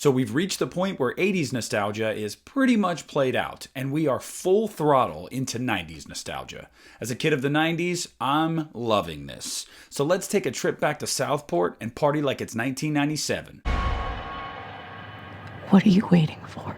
So we've reached the point where 80s nostalgia is pretty much played out, and we are full throttle into 90s nostalgia. As a kid of the 90s, I'm loving this. So let's take a trip back to Southport and party like it's 1997. What are you waiting for?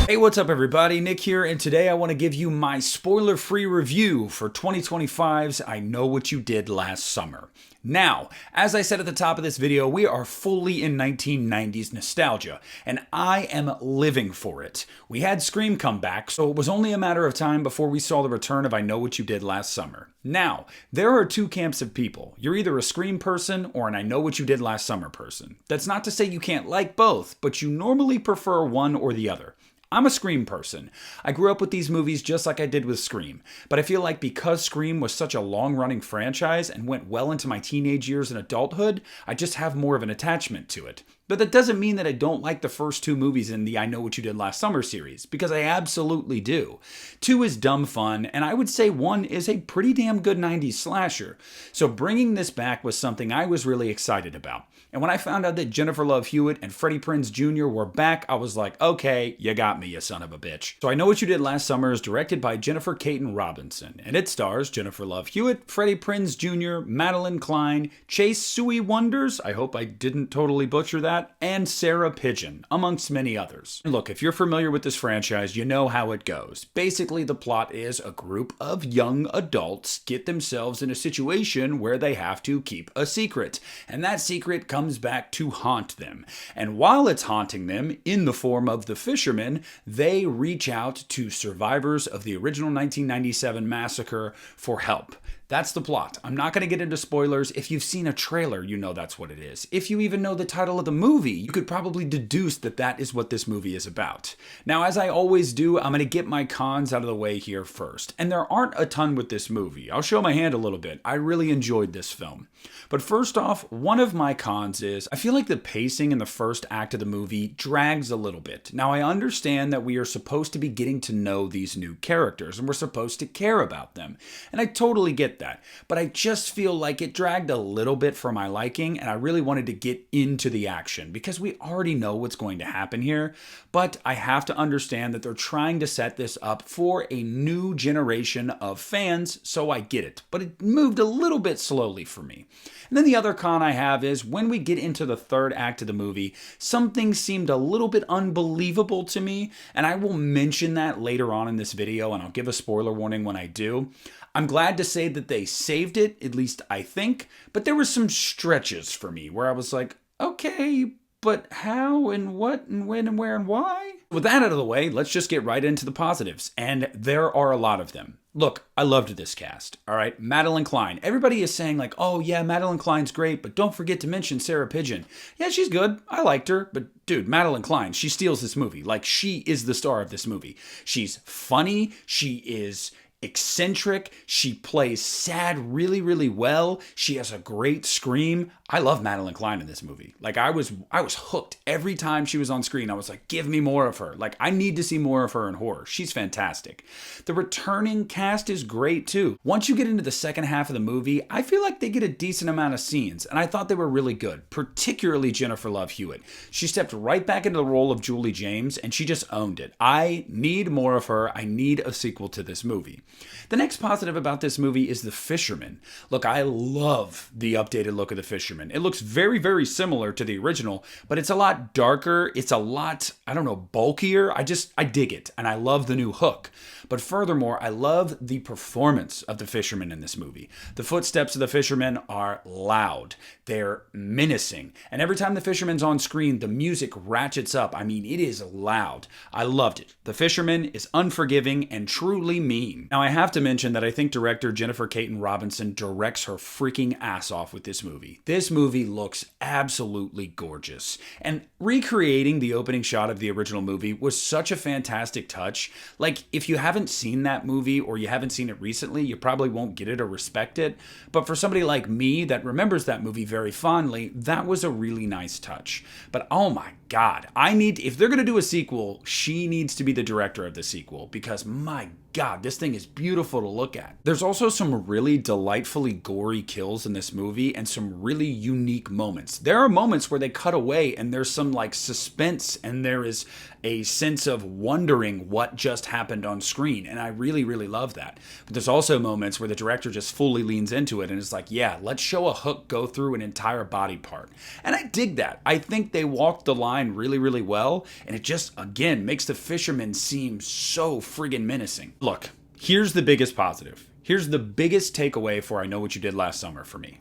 Hey, what's up everybody? Nick here, and today I want to give you my spoiler-free review for 2025's I Know What You Did Last Summer. Now, as I said at the top of this video, we are fully in 1990s nostalgia, and I am living for it. We had Scream come back, so it was only a matter of time before we saw the return of I Know What You Did Last Summer. Now, there are two camps of people. You're either a Scream person or an I Know What You Did Last Summer person. That's not to say you can't like both, but you normally prefer one or the other. I'm a Scream person. I grew up with these movies just like I did with Scream, but I feel like because Scream was such a long-running franchise and went well into my teenage years and adulthood, I just have more of an attachment to it. But that doesn't mean that I don't like the first two movies in the I Know What You Did Last Summer series, because I absolutely do. 2 is dumb fun, and I would say 1 is a pretty damn good 90s slasher. So bringing this back was something I was really excited about. And when I found out that Jennifer Love Hewitt and Freddie Prinze Jr. were back, I was like, okay, you got me, you son of a bitch. So I Know What You Did Last Summer is directed by Jennifer Caton Robinson, and it stars Jennifer Love Hewitt, Freddie Prinze Jr., Madeline Klein, Chase Suey Wonders, I hope I didn't totally butcher that, and Sarah Pigeon, amongst many others. And look, if you're familiar with this franchise, you know how it goes. Basically, the plot is a group of young adults get themselves in a situation where they have to keep a secret, and that secret comes back to haunt them. And while it's haunting them, in the form of the fishermen, they reach out to survivors of the original 1997 massacre for help. That's the plot. I'm not going to get into spoilers. If you've seen a trailer, you know that's what it is. If you even know the title of the movie, you could probably deduce that that is what this movie is about. Now, as I always do, I'm going to get my cons out of the way here first. And there aren't a ton with this movie. I'll show my hand a little bit. I really enjoyed this film. But first off, one of my cons is I feel like the pacing in the first act of the movie drags a little bit. Now, I understand that we are supposed to be getting to know these new characters and we're supposed to care about them. And I totally get that. But I just feel like it dragged a little bit for my liking, and I really wanted to get into the action because we already know what's going to happen here. But I have to understand that they're trying to set this up for a new generation of fans, so I get it. But it moved a little bit slowly for me. And then the other con I have is when we get into the third act of the movie, something seemed a little bit unbelievable to me, and I will mention that later on in this video, and I'll give a spoiler warning when I do. I'm glad to say that they saved it, at least I think, but there were some stretches for me where I was like, okay, but how and what and when and where and why? With that out of the way, let's just get right into the positives, and there are a lot of them. Look, I loved this cast, all right? Madeline Klein. Everybody is saying like, oh yeah, Madeline Klein's great, but don't forget to mention Sarah Pigeon. Yeah, she's good. I liked her, but dude, Madeline Klein, she steals this movie. Like, she is the star of this movie. She's funny. She is eccentric. She plays sad really, really well. She has a great scream. I love Madeline Klein in this movie. Like, I was hooked every time she was on screen. I was like, give me more of her. Like, I need to see more of her in horror. She's fantastic. The returning cast is great too. Once you get into the second half of the movie, I feel like they get a decent amount of scenes, and I thought they were really good, particularly Jennifer Love Hewitt. She stepped right back into the role of Julie James, and she just owned it. I need more of her. I need a sequel to this movie. The next positive about this movie is the fisherman. Look, I love the updated look of the fisherman. It looks very, very similar to the original, but it's a lot darker. It's a lot, I don't know, bulkier. I dig it, and I love the new hook. But furthermore, I love the performance of the fisherman in this movie. The footsteps of the fisherman are loud. They're menacing. And every time the fisherman's on screen, the music ratchets up. I mean, it is loud. I loved it. The fisherman is unforgiving and truly mean. Now, I have to mention that I think director Jennifer Caton Robinson directs her freaking ass off with this movie. This movie looks absolutely gorgeous. And recreating the opening shot of the original movie was such a fantastic touch. Like, if you haven't seen that movie or you haven't seen it recently, you probably won't get it or respect it. But for somebody like me that remembers that movie very fondly, that was a really nice touch. But oh my God, if they're going to do a sequel, she needs to be the director of the sequel, because my God, this thing is beautiful to look at. There's also some really delightfully gory kills in this movie and some really unique moments. There are moments where they cut away and there's some like suspense and there is a sense of wondering what just happened on screen. And I really, really love that. But there's also moments where the director just fully leans into it and is like, yeah, let's show a hook go through an entire body part. And I dig that. I think they walked the line really, really well. And it just, again, makes the fisherman seem so friggin' menacing. Look, here's the biggest positive. Here's the biggest takeaway for I Know What You Did Last Summer for me.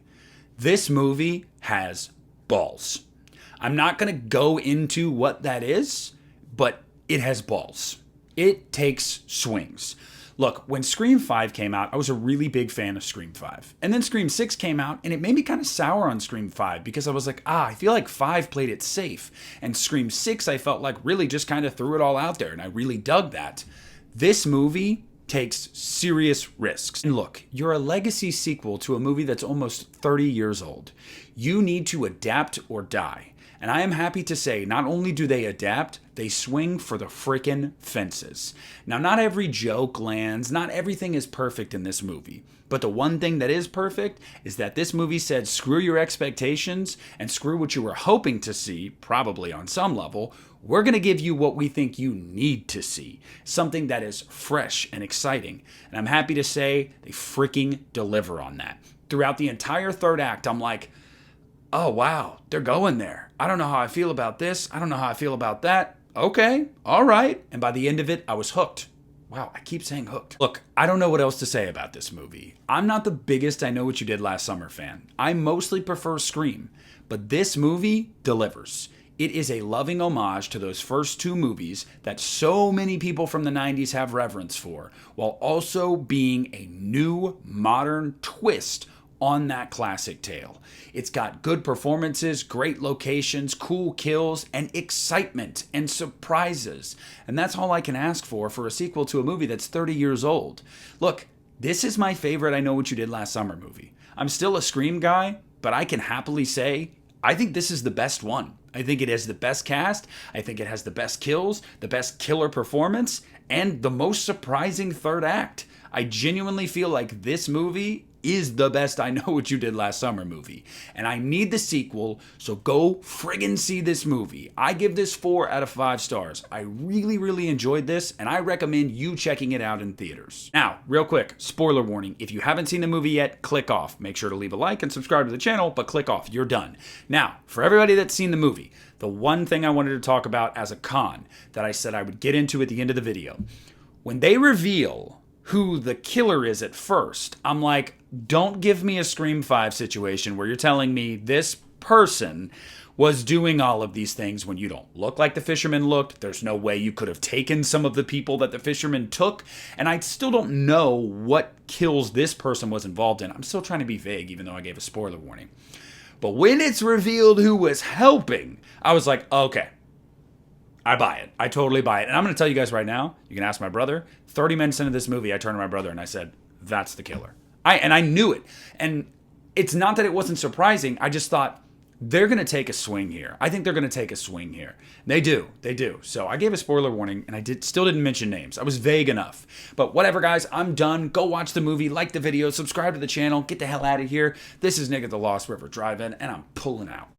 This movie has balls. I'm not going to go into what that is, but it has balls. It takes swings. Look, when Scream 5 came out, I was a really big fan of Scream 5. And then Scream 6 came out, and it made me kind of sour on Scream 5 because I was like, I feel like 5 played it safe. And Scream 6, I felt like really just kind of threw it all out there, and I really dug that. This movie takes serious risks. And look, you're a legacy sequel to a movie that's almost 30 years old. You need to adapt or die. And I am happy to say, not only do they adapt, they swing for the frickin' fences. Now, not every joke lands, not everything is perfect in this movie. But the one thing that is perfect is that this movie said, screw your expectations and screw what you were hoping to see, probably on some level. We're going to give you what we think you need to see. Something that is fresh and exciting. And I'm happy to say they freaking deliver on that. Throughout the entire third act, I'm like, oh, wow, they're going there. I don't know how I feel about this. I don't know how I feel about that. Okay, all right. And by the end of it, I was hooked. Wow, I keep saying hooked. Look, I don't know what else to say about this movie. I'm not the biggest I Know What You Did Last Summer fan. I mostly prefer Scream, but this movie delivers. It is a loving homage to those first two movies that so many people from the 90s have reverence for, while also being a new, modern twist on that classic tale. It's got good performances, great locations, cool kills, and excitement and surprises. And that's all I can ask for a sequel to a movie that's 30 years old. Look, this is my favorite I Know What You Did Last Summer movie. I'm still a Scream guy, but I can happily say I think this is the best one. I think it has the best cast. I think it has the best kills, the best killer performance, and the most surprising third act. I genuinely feel like this movie is the best I Know What You Did Last Summer movie. And I need the sequel, so go friggin' see this movie. I give this 4 out of 5 stars. I really, really enjoyed this, and I recommend you checking it out in theaters. Now, real quick, spoiler warning. If you haven't seen the movie yet, click off. Make sure to leave a like and subscribe to the channel, but click off. You're done. Now, for everybody that's seen the movie, the one thing I wanted to talk about as a con that I said I would get into at the end of the video. When they reveal who the killer is at first, I'm like, don't give me a Scream 5 situation where you're telling me this person was doing all of these things when you don't look like the fisherman looked. There's no way you could have taken some of the people that the fisherman took. And I still don't know what kills this person was involved in. I'm still trying to be vague, even though I gave a spoiler warning. But when it's revealed who was helping, I was like, okay, I buy it. I totally buy it. And I'm going to tell you guys right now, you can ask my brother, 30 minutes into this movie, I turned to my brother and I said, that's the killer. I knew it. And it's not that it wasn't surprising. I just thought, they're going to take a swing here. I think they're going to take a swing here. They do. They do. So I gave a spoiler warning, and I still didn't mention names. I was vague enough. But whatever, guys. I'm done. Go watch the movie, like the video, subscribe to the channel, get the hell out of here. This is Nick at the Lost River Drive-In, and I'm pulling out.